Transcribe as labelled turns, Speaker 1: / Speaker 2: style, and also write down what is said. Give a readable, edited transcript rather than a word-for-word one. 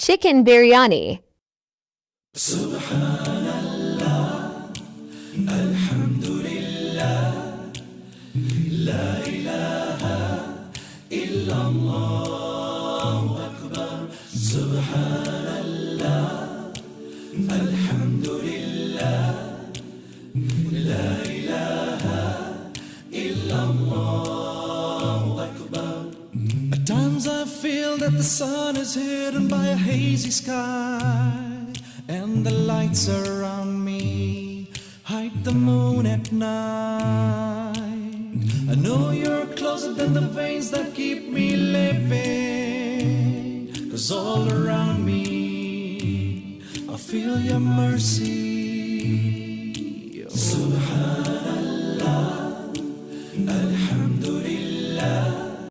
Speaker 1: Chicken biryani.
Speaker 2: At times I feel that the sun is hidden by a hazy sky, and the lights around me hide the moon at night. I know you're closer than the veins that keep me living, 'cause all around me I feel your mercy.